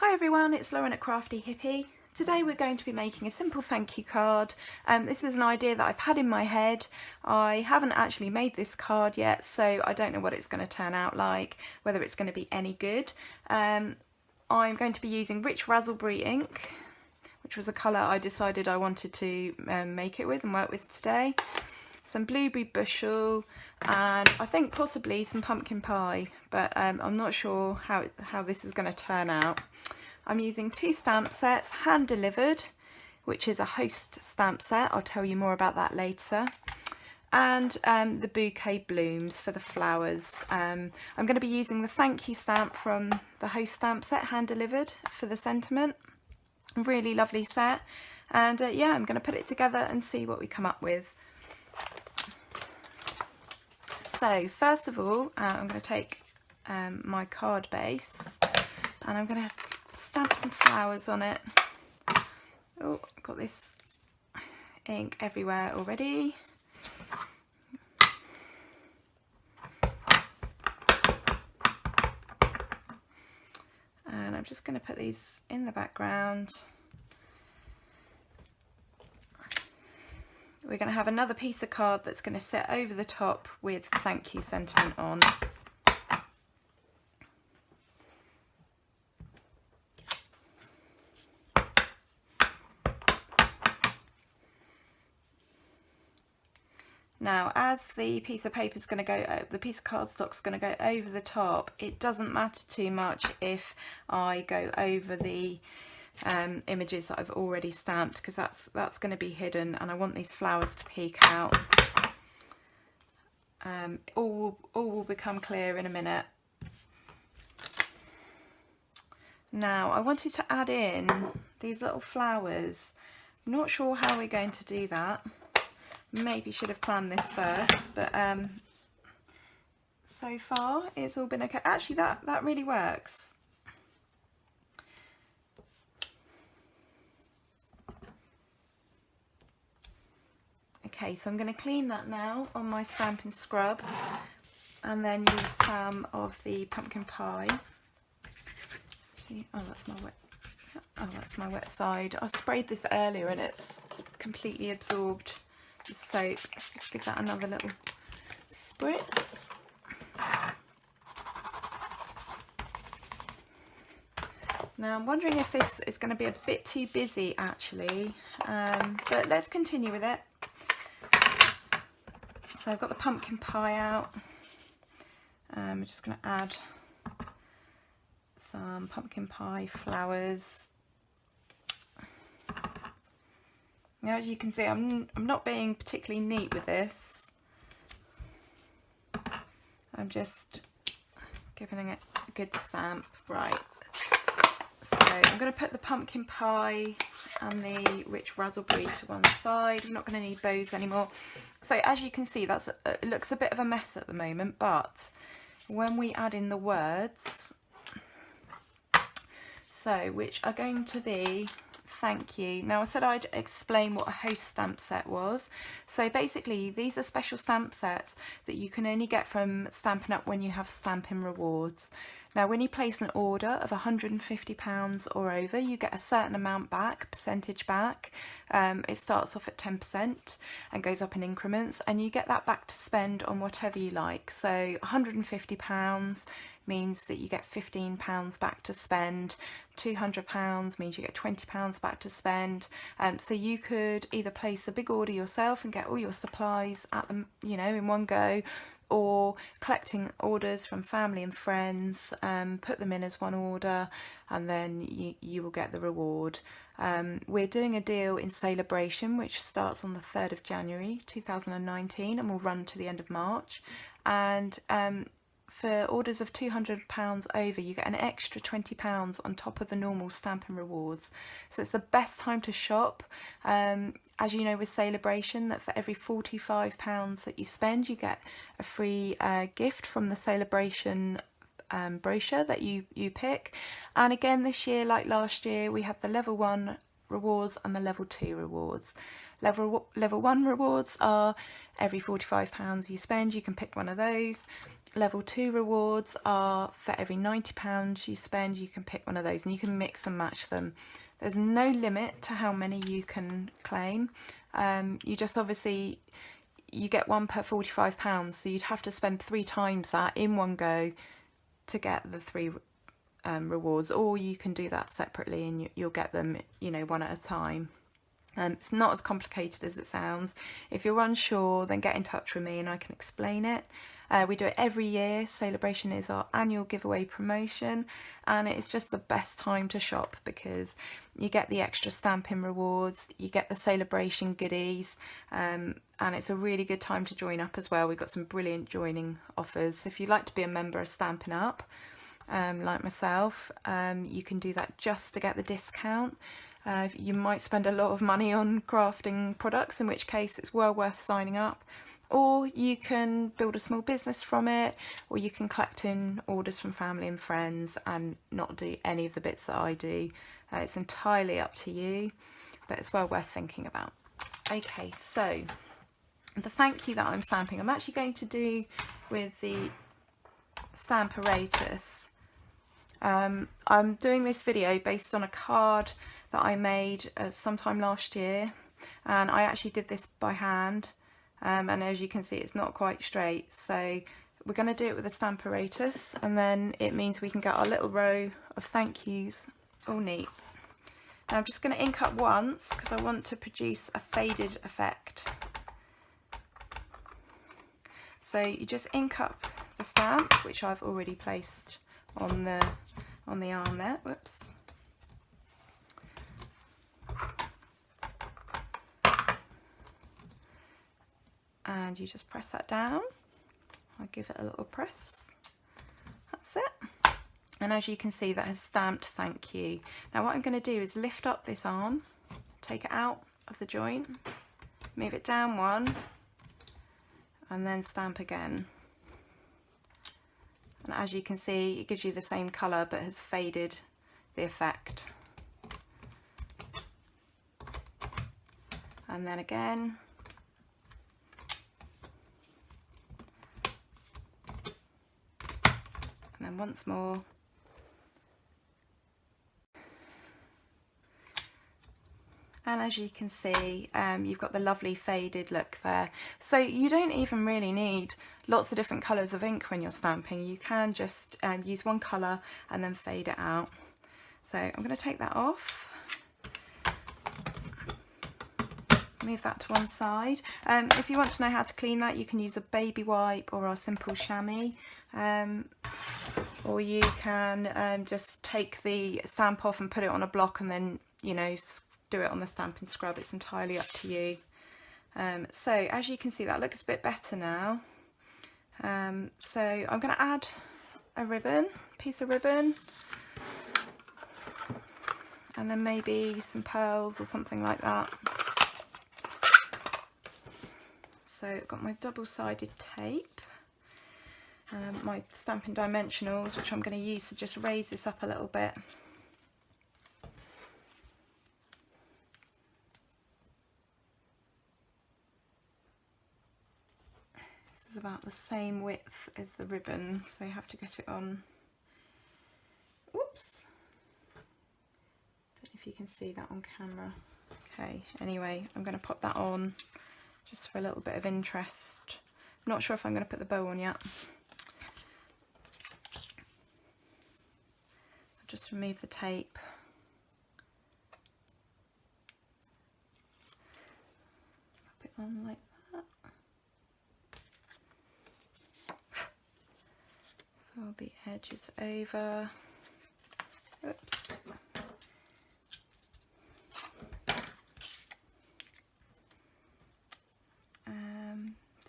Hi everyone, it's Lauren at Crafty Hippie. Today we're going to be making a simple thank you card. This is an idea that I've had in my head. I haven't actually made this card yet, so I don't know what it's going to turn out like, whether it's going to be any good. I'm going to be using rich raspberry ink, which was a colour I decided I wanted to make it with and work with today. Some blueberry bushel, and I think possibly some pumpkin pie, but I'm not sure how this is going to turn out. I'm using 2 stamp sets, hand delivered, which is a host stamp set. I'll tell you more about that later. And the bouquet blooms for the flowers. I'm going to be using the thank you stamp from the host stamp set, hand delivered, for the sentiment. Really lovely set. And yeah, I'm going to put it together and see what we come up with. So first of all, I'm going to take my card base and I'm going to stamp some flowers on it. Oh, I've got this ink everywhere already. And I'm just going to put these in the background. We're going to have another piece of card that's going to sit over the top with thank you sentiment on. Now, as the piece of paper is going to go, the piece of cardstock's going to go over the top, it doesn't matter too much if I go over the images that I've already stamped, because that's going to be hidden, and I want these flowers to peek out. All will become clear in a minute. Now, I wanted to add in these little flowers. I'm not sure how we're going to do that. Maybe should have planned this first, but so far it's all been okay. Actually, that really works. Okay, so I'm going to clean that now on my Stampin' scrub and then use some of the pumpkin pie. Oh, that's my wet. Oh, that's my wet side. I sprayed this earlier and it's completely absorbed the soap. Let's just give that another little spritz. Now I'm wondering if this is going to be a bit too busy actually, but let's continue with it. So I've got the pumpkin pie out. I'm just going to add some pumpkin pie flowers. Now, as you can see, I'm not being particularly neat with this. I'm just giving it a good stamp. Right. So I'm going to put the pumpkin pie and the rich raspberry to one side. I'm not going to need those anymore. So as you can see, it looks a bit of a mess at the moment, but when we add in the words, which are going to be thank you. Now, I said I'd explain what a host stamp set was. So basically, these are special stamp sets that you can only get from Stampin' Up when you have Stampin' rewards. Now, when you place an order of £150 or over, you get a certain amount back, percentage back. It starts off at 10% and goes up in increments, and you get that back to spend on whatever you like. So £150 means that you get £15 back to spend. £200 means you get £20 back to spend. So you could either place a big order yourself and get all your supplies at them, in one go, or collecting orders from family and friends, put them in as one order, and then you will get the reward. We're doing a deal in Celebration which starts on the 3rd of January 2019 and will run to the end of March, and for orders of £200 over, you get an extra £20 on top of the normal Stampin' rewards. So it's the best time to shop. As you know, with Celebration, that for every £45 that you spend, you get a free gift from the Celebration brochure that you pick. And again, this year, like last year, we have the level 1 rewards and the level 2 rewards. Level 1 rewards are every £45 you spend, you can pick one of those. level 2 rewards are for every £90 you spend, you can pick one of those and you can mix and match them. There's no limit to how many you can claim. You just obviously, you get one per £45, so you'd have to spend 3 times that in one go to get the 3 rewards, or you can do that separately and you'll get them, you know, one at a time. It's not as complicated as it sounds. If you're unsure, then get in touch with me and I can explain it. We do it every year. Celebration is our annual giveaway promotion, and it's just the best time to shop because you get the extra Stampin rewards, you get the celebration goodies, and it's a really good time to join up as well. We've got some brilliant joining offers. So if you'd like to be a member of Stampin' Up, like myself, you can do that just to get the discount. You might spend a lot of money on crafting products, in which case it's well worth signing up, or you can build a small business from it, or you can collect in orders from family and friends and not do any of the bits that I do. It's entirely up to you, but it's well worth thinking about. Okay, so the thank you that I'm stamping, I'm actually going to do with the Stamparatus. I'm doing this video based on a card that I made sometime last year, and I actually did this by hand, and as you can see it's not quite straight, so we're going to do it with a Stamparatus, and then it means we can get our little row of thank yous all neat. Now I'm just going to ink up once because I want to produce a faded effect. So you just ink up the stamp, which I've already placed on the arm there. Whoops. And you just press that down. I'll give it a little press. That's it. And as you can see, that has stamped thank you. Now what I'm going to do is lift up this arm, take it out of the joint, move it down one, and then stamp again. And as you can see, it gives you the same colour but has faded the effect. And then again. And then once more. And as you can see, you've got the lovely faded look there. So you don't even really need lots of different colours of ink when you're stamping. You can just use one colour and then fade it out. So I'm going to take that off. Move that to one side. If you want to know how to clean that, you can use a baby wipe or a simple chamois. Or you can just take the stamp off and put it on a block and then, you know, do it on the Stampin' Scrub. It's entirely up to you. So as you can see, that looks a bit better now. So I'm going to add a ribbon, piece of ribbon, and then maybe some pearls or something like that. So I've got my double-sided tape, my Stampin' Dimensionals, which I'm going to use to just raise this up a little bit. About the same width as the ribbon, so you have to get it on. Whoops, don't know if you can see that on camera. Okay, anyway, I'm going to pop that on just for a little bit of interest. I'm not sure if I'm going to put the bow on yet. I'll just remove the tape. Pop it on like fold the edges over. Oops.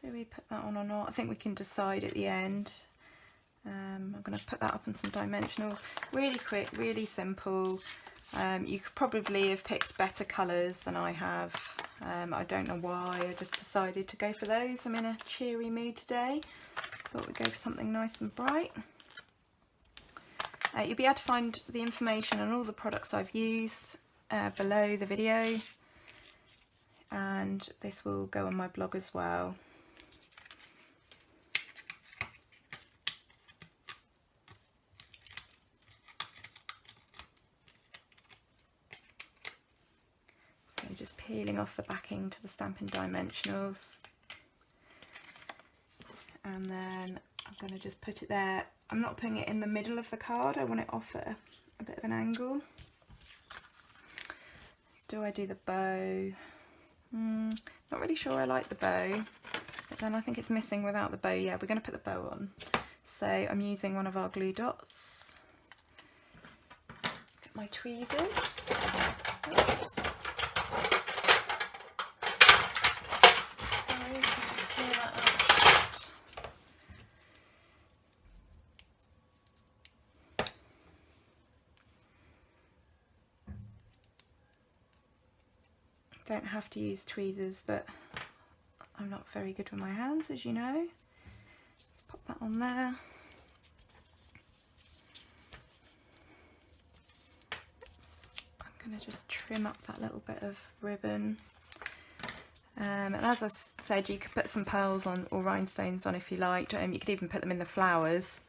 Do we put that on or not? I think we can decide at the end. I'm going to put that up on some dimensionals. Really quick, really simple. You could probably have picked better colours than I have. I don't know why, I just decided to go for those. I'm in a cheery mood today. Thought we'd go for something nice and bright. You'll be able to find the information on all the products I've used below the video, and this will go on my blog as well. peeling off the backing to the Stampin' Dimensionals. And then I'm going to just put it there. I'm not putting it in the middle of the card, I want it off at a bit of an angle. Do I do the bow? Not really sure I like the bow, but then I think it's missing without the bow. Yeah, we're going to put the bow on. So I'm using one of our glue dots. Get my tweezers. Oops. Sorry, if you just hear that out. Don't have to use tweezers, but I'm not very good with my hands, as you know. Pop that on there. Oops. I'm going to just trim up that little bit of ribbon. And as I said, you could put some pearls on or rhinestones on if you liked. You could even put them in the flowers.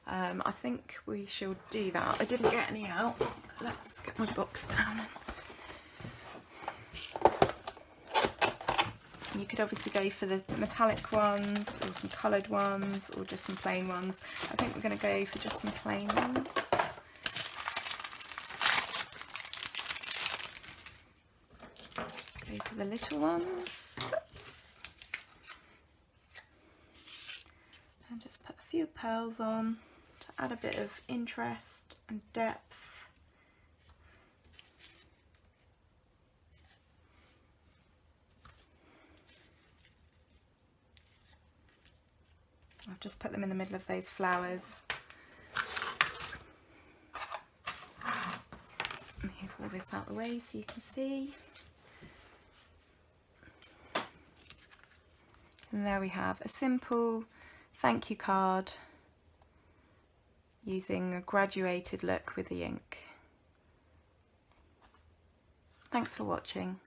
I think we shall do that. I didn't get any out. Let's get my box down. You could obviously go for the metallic ones or some coloured ones or just some plain ones. I think we're going to go for just some plain ones. Just go for the little ones. Oops. And just put a few pearls on to add a bit of interest and depth. I've just put them in the middle of those flowers. Move all this out of the way so you can see. And there we have a simple thank you card using a graduated look with the ink. Thanks for watching.